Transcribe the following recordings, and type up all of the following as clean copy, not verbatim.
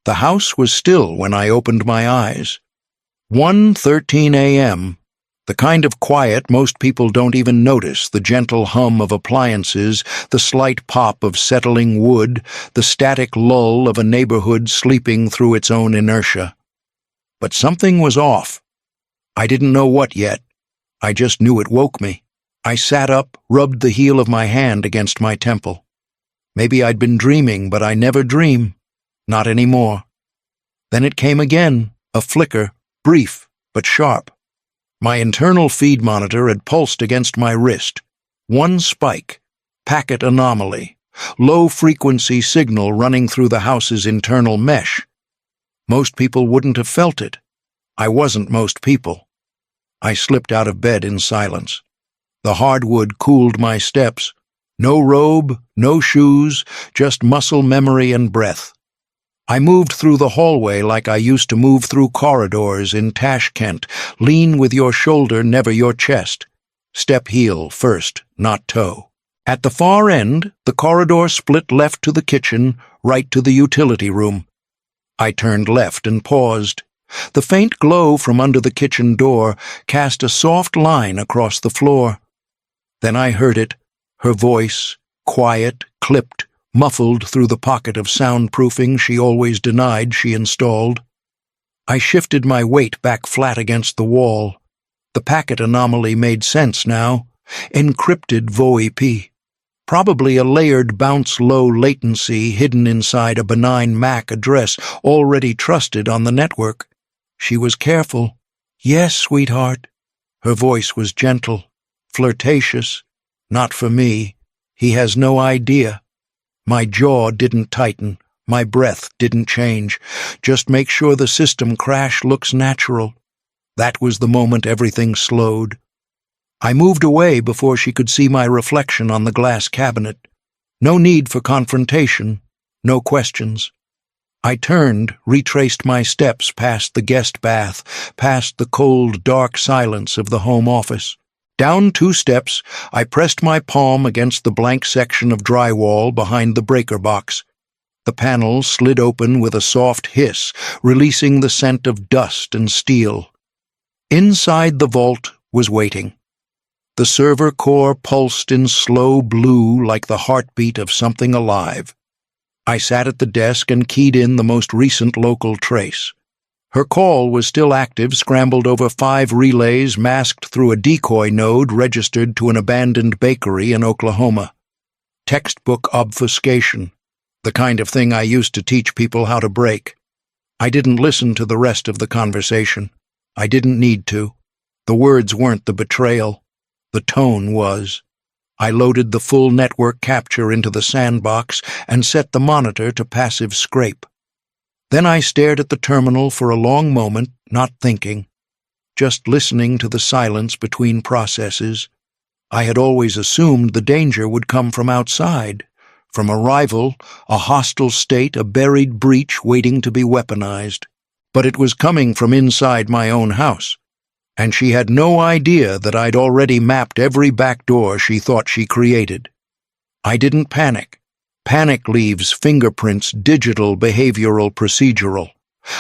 The house was still when I opened my eyes. 1:13 a.m., the kind of quiet most people don't even notice, the gentle hum of appliances, the slight pop of settling wood, the static lull of a neighborhood sleeping through its own inertia. But something was off. I didn't know what yet. I just knew it woke me. I sat up, rubbed the heel of my hand against my temple. Maybe I'd been dreaming, but I never dream. Not anymore. Then it came again, a flicker, brief but sharp. My internal feed monitor had pulsed against my wrist. One spike, packet anomaly, low-frequency signal running through the house's internal mesh. Most people wouldn't have felt it. I wasn't most people. I slipped out of bed in silence. The hardwood cooled my steps. No robe, no shoes, just muscle memory and breath. I moved through the hallway like I used to move through corridors in Tashkent. Lean with your shoulder, never your chest. Step heel first, not toe. At the far end, the corridor split left to the kitchen, right to the utility room. I turned left and paused. The faint glow from under the kitchen door cast a soft line across the floor. Then I heard it, her voice, quiet, clipped, muffled through the pocket of soundproofing she always denied she installed. I shifted my weight back flat against the wall. The packet anomaly made sense now. Encrypted VoIP. Probably a layered bounce low latency hidden inside a benign MAC address already trusted on the network. She was careful. Yes, sweetheart. Her voice was gentle, flirtatious. Not for me. He has no idea. My jaw didn't tighten. My breath didn't change. Just make sure the system crash looks natural. That was the moment everything slowed. I moved away before she could see my reflection on the glass cabinet. No need for confrontation. No questions. I turned, retraced my steps past the guest bath, past the cold, dark silence of the home office. Down 2 steps, I pressed my palm against the blank section of drywall behind the breaker box. The panel slid open with a soft hiss, releasing the scent of dust and steel. Inside the vault was waiting. The server core pulsed in slow blue like the heartbeat of something alive. I sat at the desk and keyed in the most recent local trace. Her call was still active, scrambled over 5 relays masked through a decoy node registered to an abandoned bakery in Oklahoma. Textbook obfuscation, the kind of thing I used to teach people how to break. I didn't listen to the rest of the conversation. I didn't need to. The words weren't the betrayal. The tone was. I loaded the full network capture into the sandbox and set the monitor to passive scrape. Then I stared at the terminal for a long moment, not thinking, just listening to the silence between processes. I had always assumed the danger would come from outside, from a rival, a hostile state, a buried breach waiting to be weaponized. But it was coming from inside my own house, and she had no idea that I'd already mapped every back door she thought she created. I didn't panic. Panic leaves fingerprints digital, behavioral, procedural.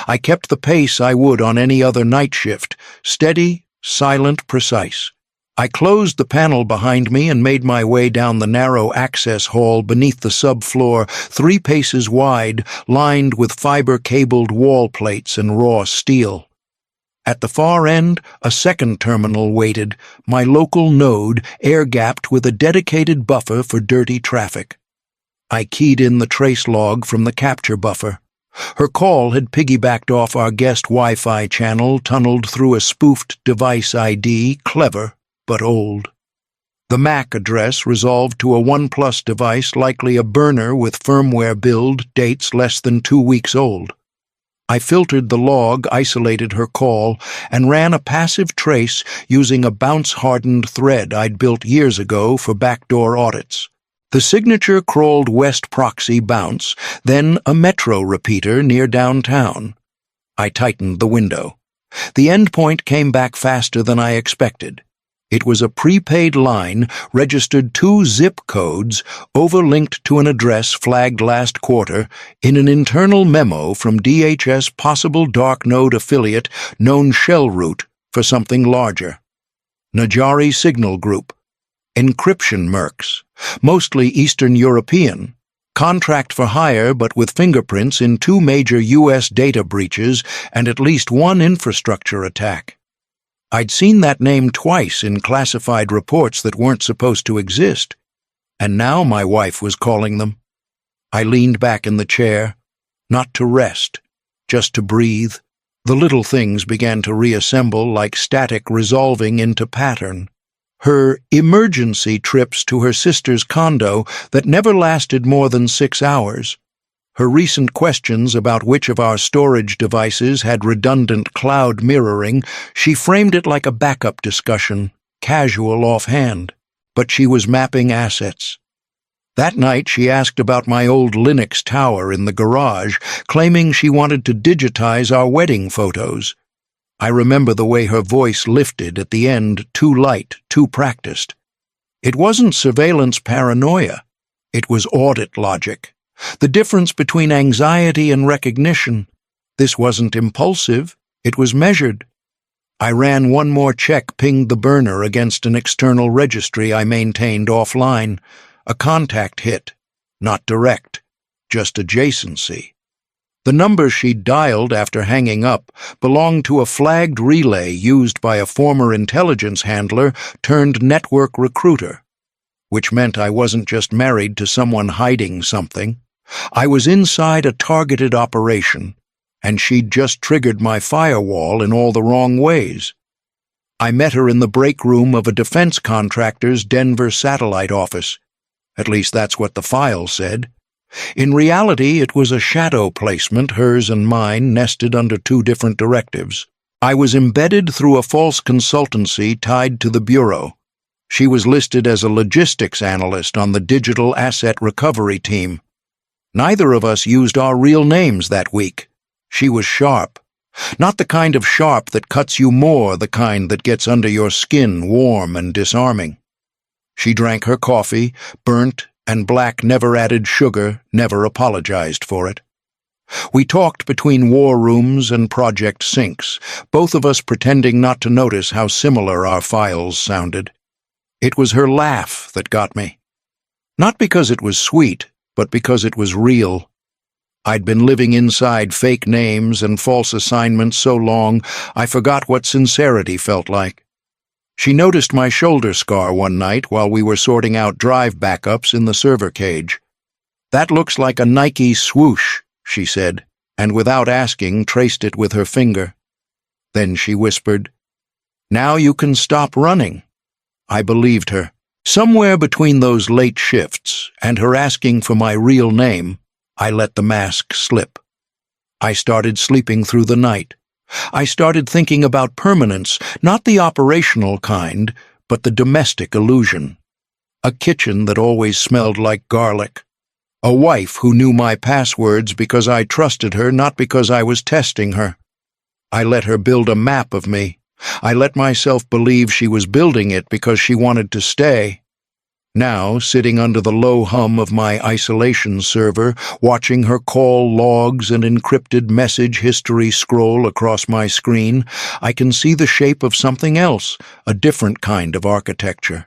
I kept the pace I would on any other night shift, steady, silent, precise. I closed the panel behind me and made my way down the narrow access hall beneath the subfloor, 3 paces wide, lined with fiber-cabled wall plates and raw steel. At the far end, a second terminal waited, my local node air-gapped with a dedicated buffer for dirty traffic. I keyed in the trace log from the capture buffer. Her call had piggybacked off our guest Wi-Fi channel, tunneled through a spoofed device ID, clever but old. The MAC address resolved to a OnePlus device, likely a burner with firmware build dates less than 2 weeks old. I filtered the log, isolated her call, and ran a passive trace using a bounce-hardened thread I'd built years ago for backdoor audits. The signature crawled West Proxy bounce, then a metro repeater near downtown. I tightened the window. The endpoint came back faster than I expected. It was a prepaid line, registered 2 zip codes, overlinked to an address flagged last quarter in an internal memo from DHS possible dark node affiliate known Shellroot for something larger. Najari Signal Group. Encryption mercs, mostly Eastern European. Contract for hire but with fingerprints in 2 major U.S. data breaches and at least 1 infrastructure attack. I'd seen that name twice in classified reports that weren't supposed to exist, and now my wife was calling them. I leaned back in the chair, not to rest, just to breathe. The little things began to reassemble like static resolving into pattern. Her emergency trips to her sister's condo that never lasted more than 6 hours. Her recent questions about which of our storage devices had redundant cloud mirroring, she framed it like a backup discussion, casual offhand, but she was mapping assets. That night she asked about my old Linux tower in the garage, claiming she wanted to digitize our wedding photos. I remember the way her voice lifted at the end, too light, too practiced. It wasn't surveillance paranoia. It was audit logic. The difference between anxiety and recognition. This wasn't impulsive, it was measured. I ran one more check, pinged the burner against an external registry I maintained offline. A contact hit, not direct, just adjacency. The number she'd dialed after hanging up belonged to a flagged relay used by a former intelligence handler turned network recruiter, which meant I wasn't just married to someone hiding something. I was inside a targeted operation, and she'd just triggered my firewall in all the wrong ways. I met her in the break room of a defense contractor's Denver satellite office. At least that's what the file said. In reality, it was a shadow placement, hers and mine, nested under 2 different directives. I was embedded through a false consultancy tied to the Bureau. She was listed as a logistics analyst on the digital asset recovery team. Neither of us used our real names that week. She was sharp. Not the kind of sharp that cuts you more, the kind that gets under your skin, warm and disarming. She drank her coffee, burnt and black, never added sugar, never apologized for it. We talked between war rooms and project sinks, both of us pretending not to notice how similar our files sounded. It was her laugh that got me. Not because it was sweet, but because it was real. I'd been living inside fake names and false assignments so long, I forgot what sincerity felt like. She noticed my shoulder scar one night while we were sorting out drive backups in the server cage. "That looks like a Nike swoosh," she said, and without asking, traced it with her finger. Then she whispered, "Now you can stop running." I believed her. Somewhere between those late shifts and her asking for my real name, I let the mask slip. I started sleeping through the night. I started thinking about permanence, not the operational kind, but the domestic illusion. A kitchen that always smelled like garlic. A wife who knew my passwords because I trusted her, not because I was testing her. I let her build a map of me. I let myself believe she was building it because she wanted to stay. Now, sitting under the low hum of my isolation server, watching her call logs and encrypted message history scroll across my screen, I can see the shape of something else, a different kind of architecture.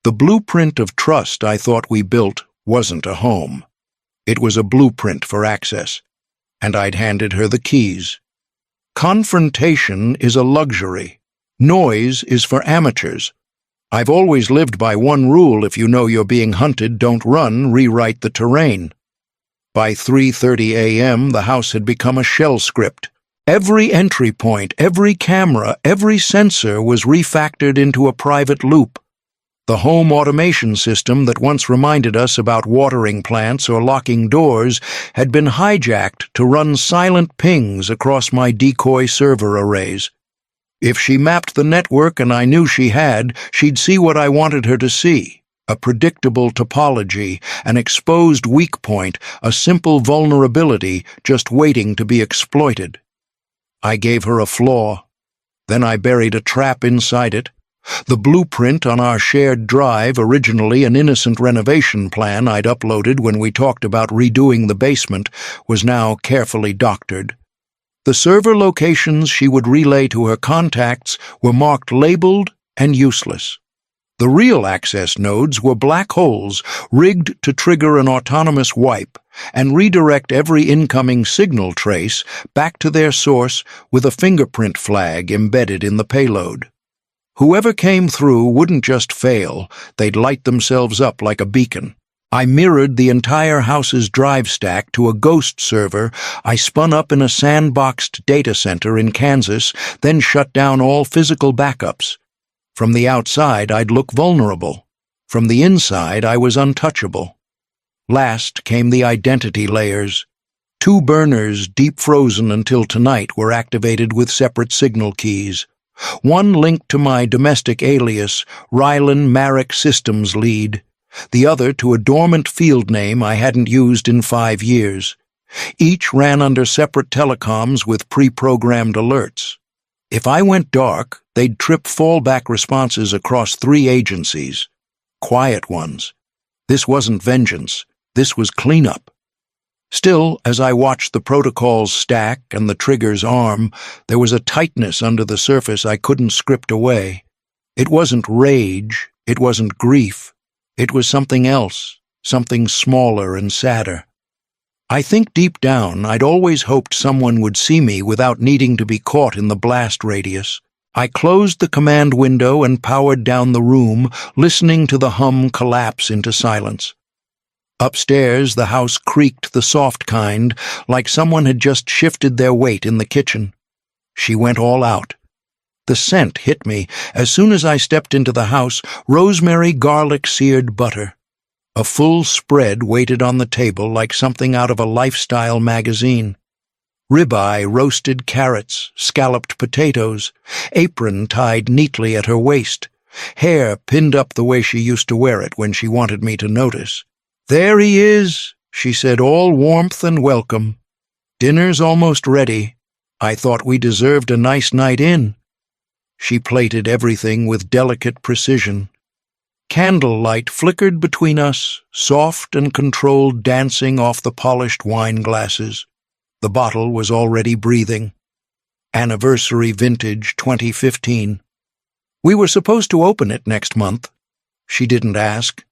The blueprint of trust I thought we built wasn't a home. It was a blueprint for access, and I'd handed her the keys. Confrontation is a luxury. Noise is for amateurs. I've always lived by one rule: if you know you're being hunted, don't run, rewrite the terrain. By 3:30 a.m., the house had become a shell script. Every entry point, every camera, every sensor was refactored into a private loop. The home automation system that once reminded us about watering plants or locking doors had been hijacked to run silent pings across my decoy server arrays. If she mapped the network, and I knew she had, she'd see what I wanted her to see: a predictable topology, an exposed weak point, a simple vulnerability just waiting to be exploited. I gave her a flaw. Then I buried a trap inside it. The blueprint on our shared drive, originally an innocent renovation plan I'd uploaded when we talked about redoing the basement, was now carefully doctored. The server locations she would relay to her contacts were marked labeled and useless. The real access nodes were black holes rigged to trigger an autonomous wipe and redirect every incoming signal trace back to their source with a fingerprint flag embedded in the payload. Whoever came through wouldn't just fail, they'd light themselves up like a beacon. I mirrored the entire house's drive stack to a ghost server I spun up in a sandboxed data center in Kansas, then shut down all physical backups. From the outside, I'd look vulnerable. From the inside, I was untouchable. Last came the identity layers. 2 burners, deep frozen until tonight, were activated with separate signal keys. One linked to my domestic alias, Rylan Marek Systems Lead. The other to a dormant field name I hadn't used in 5 years. Each ran under separate telecoms with pre-programmed alerts. If I went dark, they'd trip fallback responses across 3 agencies. Quiet ones. This wasn't vengeance. This was cleanup. Still, as I watched the protocols stack and the triggers arm, there was a tightness under the surface I couldn't script away. It wasn't rage, it wasn't grief. It was something else, something smaller and sadder. I think deep down I'd always hoped someone would see me without needing to be caught in the blast radius. I closed the command window and powered down the room, listening to the hum collapse into silence. Upstairs, the house creaked the soft kind, like someone had just shifted their weight in the kitchen. She went all out. The scent hit me as soon as I stepped into the house, rosemary garlic-seared butter. A full spread waited on the table like something out of a lifestyle magazine. Ribeye, roasted carrots, scalloped potatoes, apron tied neatly at her waist, hair pinned up the way she used to wear it when she wanted me to notice. "There he is," she said, all warmth and welcome. "Dinner's almost ready. I thought we deserved a nice night in." She plated everything with delicate precision. Candlelight flickered between us, soft and controlled, dancing off the polished wine glasses. The bottle was already breathing. Anniversary vintage 2015. We were supposed to open it next month. She didn't ask.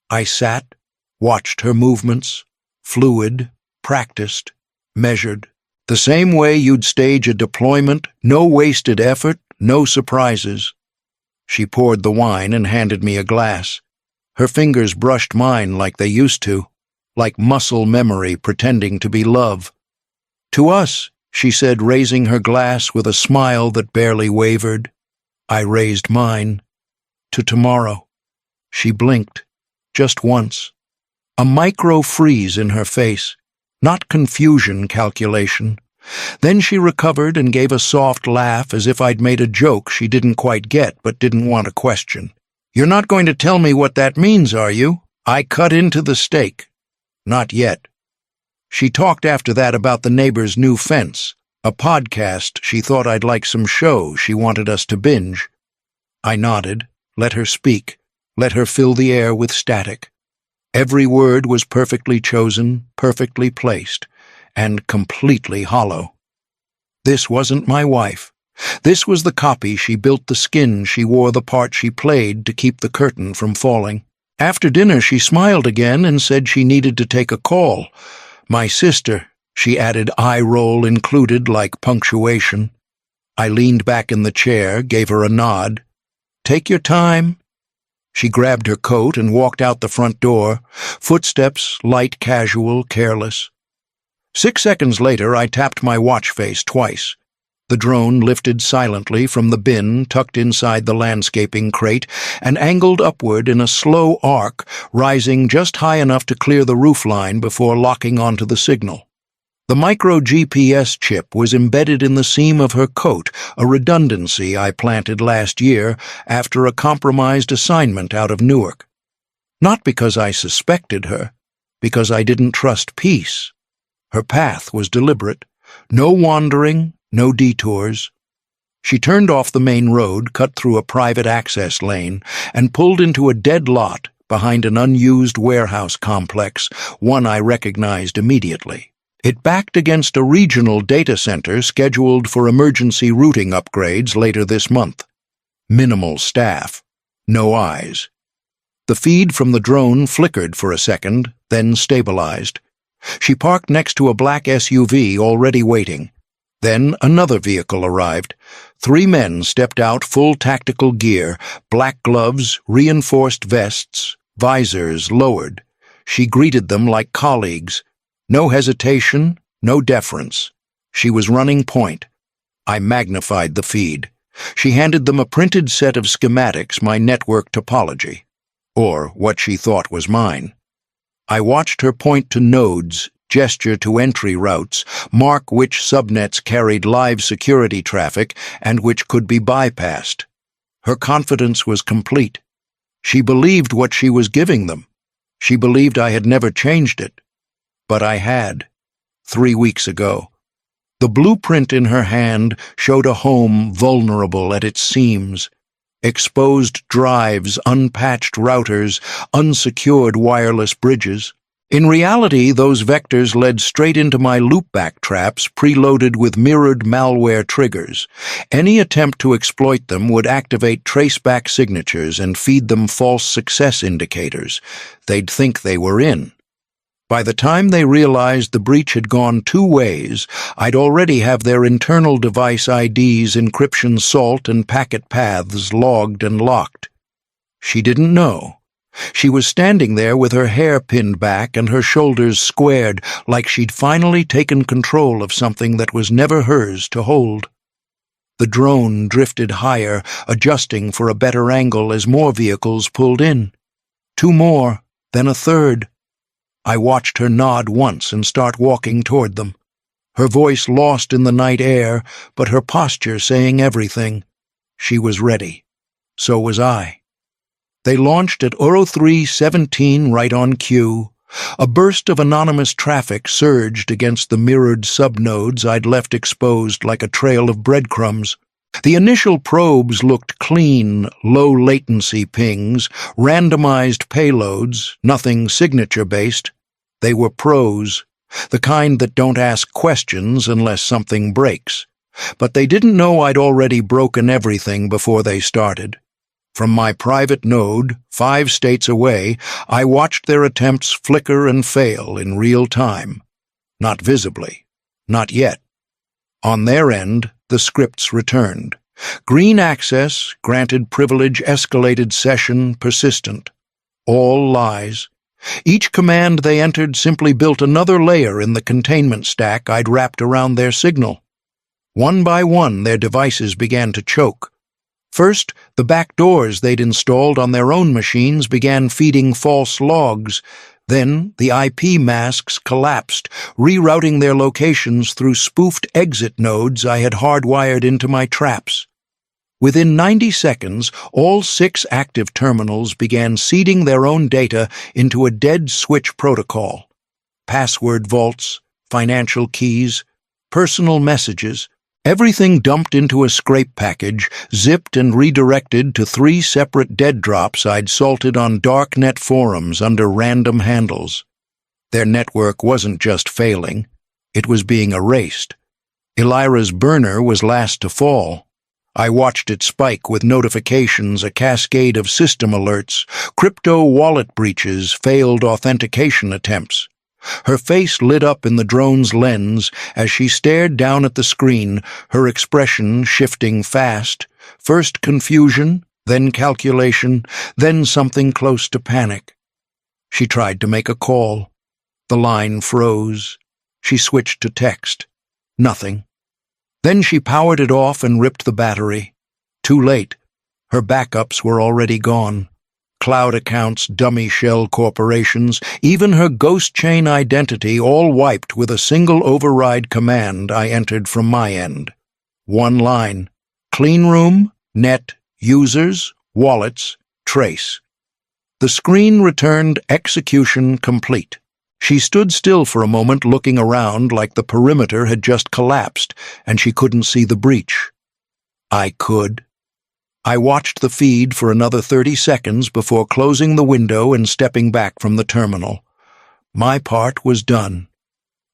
I sat, watched her movements, fluid, practiced, measured. The same way you'd stage a deployment, no wasted effort, no surprises. She poured the wine and handed me a glass. Her fingers brushed mine like they used to, like muscle memory pretending to be love. "To us," she said, raising her glass with a smile that barely wavered. I raised mine. "To tomorrow." She blinked, just once. A micro-freeze in her face, not confusion calculation. Then she recovered and gave a soft laugh as if I'd made a joke she didn't quite get but didn't want to question. "You're not going to tell me what that means, are you? I cut into the steak." "Not yet." She talked after that about the neighbor's new fence, a podcast she thought I'd like some show she wanted us to binge. I nodded, let her speak, let her fill the air with static. Every word was perfectly chosen, perfectly placed, and completely hollow. This wasn't my wife. This was the copy she built, the skin she wore, the part she played to keep the curtain from falling. After dinner she smiled again and said she needed to take a call. "My sister," she added, eye roll included like punctuation. I leaned back in the chair, gave her a nod. "Take your time." She grabbed her coat and walked out the front door, footsteps light, casual, careless. 6 seconds later, I tapped my watch face twice. The drone lifted silently from the bin tucked inside the landscaping crate and angled upward in a slow arc, rising just high enough to clear the roofline before locking onto the signal. The micro-GPS chip was embedded in the seam of her coat, a redundancy I planted last year after a compromised assignment out of Newark. Not because I suspected her, because I didn't trust peace. Her path was deliberate. No wandering, no detours. She turned off the main road, cut through a private access lane, and pulled into a dead lot behind an unused warehouse complex, one I recognized immediately. It backed against a regional data center scheduled for emergency routing upgrades later this month. Minimal staff. No eyes. The feed from the drone flickered for a second, then stabilized. She parked next to a black SUV already waiting. Then another vehicle arrived. 3 men stepped out, full tactical gear, black gloves, reinforced vests, visors lowered. She greeted them like colleagues. No hesitation, no deference. She was running point. I magnified the feed. She handed them a printed set of schematics, my network topology. Or what she thought was mine. I watched her point to nodes, gesture to entry routes, mark which subnets carried live security traffic and which could be bypassed. Her confidence was complete. She believed what she was giving them. She believed I had never changed it. But I had. 3 weeks ago. The blueprint in her hand showed a home vulnerable at its seams. Exposed drives, unpatched routers, unsecured wireless bridges. In reality, those vectors led straight into my loopback traps preloaded with mirrored malware triggers. Any attempt to exploit them would activate traceback signatures and feed them false success indicators. They'd think they were in. By the time they realized the breach had gone 2 ways, I'd already have their internal device IDs, encryption salt, and packet paths logged and locked. She didn't know. She was standing there with her hair pinned back and her shoulders squared, like she'd finally taken control of something that was never hers to hold. The drone drifted higher, adjusting for a better angle as more vehicles pulled in. 2 more, then a third. I watched her nod once and start walking toward them. Her voice lost in the night air, but her posture saying everything. She was ready. So was I. They launched at 03:17 right on cue. A burst of anonymous traffic surged against the mirrored subnodes I'd left exposed like a trail of breadcrumbs. The initial probes looked clean, low-latency pings, randomized payloads, nothing signature-based. They were pros, the kind that don't ask questions unless something breaks. But they didn't know I'd already broken everything before they started. From my private node, 5 states away, I watched their attempts flicker and fail in real time. Not visibly. Not yet. On their end, the scripts returned. Green access, granted privilege, escalated session, persistent. All lies. Each command they entered simply built another layer in the containment stack I'd wrapped around their signal. One by one, their devices began to choke. First, the back doors they'd installed on their own machines began feeding false logs. Then, the IP masks collapsed, rerouting their locations through spoofed exit nodes I had hardwired into my traps. Within 90 seconds, all 6 active terminals began seeding their own data into a dead switch protocol. Password vaults, financial keys, personal messages, everything dumped into a scrape package, zipped and redirected to 3 separate dead drops I'd salted on darknet forums under random handles. Their network wasn't just failing, it was being erased. Elira's burner was last to fall. I watched it spike with notifications, a cascade of system alerts, crypto wallet breaches, failed authentication attempts. Her face lit up in the drone's lens as she stared down at the screen, her expression shifting fast, first confusion, then calculation, then something close to panic. She tried to make a call. The line froze. She switched to text. Nothing. Then she powered it off and ripped the battery. Too late. Her backups were already gone. Cloud accounts, dummy shell corporations, even her ghost chain identity all wiped with a single override command I entered from my end. 1 line. Clean room, net, users, wallets, trace. The screen returned execution complete. She stood still for a moment looking around like the perimeter had just collapsed and she couldn't see the breach. I could. I watched the feed for another 30 seconds before closing the window and stepping back from the terminal. My part was done.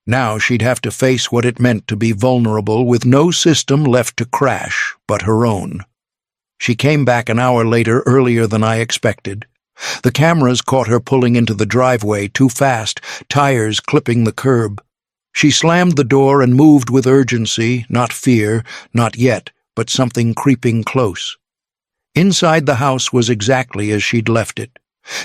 Now she'd have to face what it meant to be vulnerable with no system left to crash but her own. She came back an hour later, earlier than I expected. The cameras caught her pulling into the driveway too fast, tires clipping the curb. She slammed the door and moved with urgency, not fear, not yet, but something creeping close. Inside the house was exactly as she'd left it.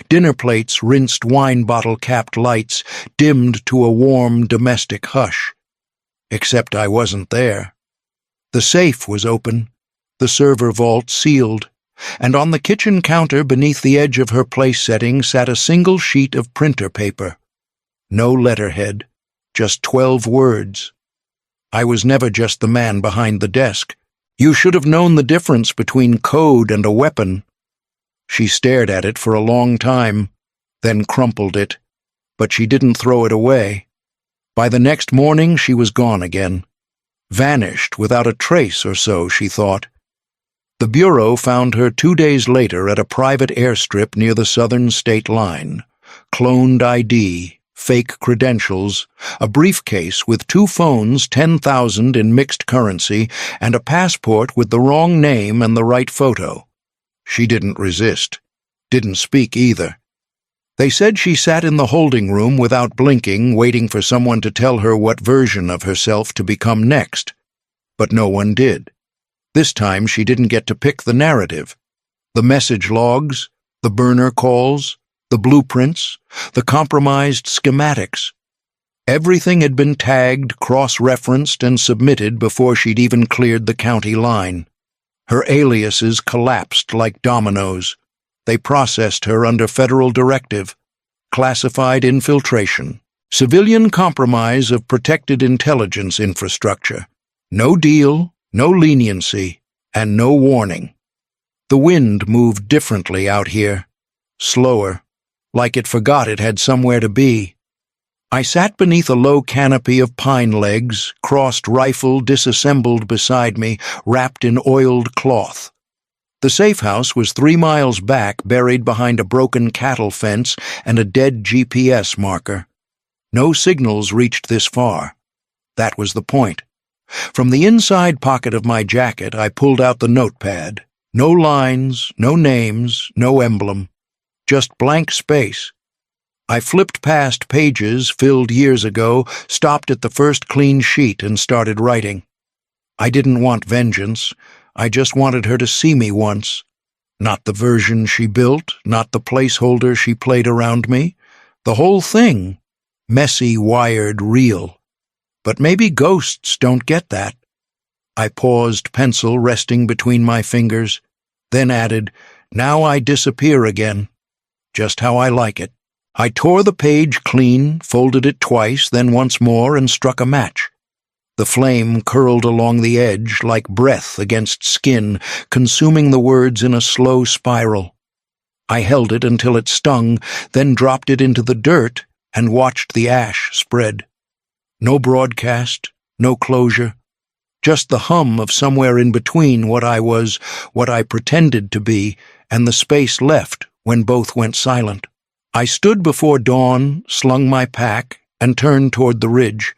Dinner plates, rinsed wine bottle-capped lights, dimmed to a warm domestic hush. Except I wasn't there. The safe was open, the server vault sealed, and on the kitchen counter beneath the edge of her place setting sat a single sheet of printer paper. No letterhead, just 12 words. I was never just the man behind the desk. You should have known the difference between code and a weapon. She stared at it for a long time, then crumpled it, but she didn't throw it away. By the next morning she was gone again. Vanished without a trace or so, she thought. The Bureau found her 2 days later at a private airstrip near the southern state line. Cloned ID, fake credentials, a briefcase with 2 phones, 10,000 in mixed currency, and a passport with the wrong name and the right photo. She didn't resist. Didn't speak either. They said she sat in the holding room without blinking, waiting for someone to tell her what version of herself to become next. But no one did. This time she didn't get to pick the narrative. The message logs, the burner calls, the blueprints, the compromised schematics. Everything had been tagged, cross-referenced, and submitted before she'd even cleared the county line. Her aliases collapsed like dominoes. They processed her under federal directive. Classified infiltration. Civilian compromise of protected intelligence infrastructure. No deal, no leniency, and no warning. The wind moved differently out here. Slower, like it forgot it had somewhere to be. I sat beneath a low canopy of pine legs, crossed rifle disassembled beside me, wrapped in oiled cloth. The safe house was 3 miles back, buried behind a broken cattle fence and a dead GPS marker. No signals reached this far. That was the point. From the inside pocket of my jacket, I pulled out the notepad. No lines, no names, no emblem. Just blank space. I flipped past pages filled years ago, stopped at the first clean sheet, and started writing. I didn't want vengeance. I just wanted her to see me once. Not the version she built, not the placeholder she played around me. The whole thing. Messy, wired, real. But maybe ghosts don't get that. I paused, pencil resting between my fingers, then added, "Now I disappear again. Just how I like it." I tore the page clean, folded it twice, then once more, and struck a match. The flame curled along the edge like breath against skin, consuming the words in a slow spiral. I held it until it stung, then dropped it into the dirt and watched the ash spread. No broadcast, no closure, just the hum of somewhere in between what I was, what I pretended to be, and the space left when both went silent. I stood before dawn, slung my pack, and turned toward the ridge.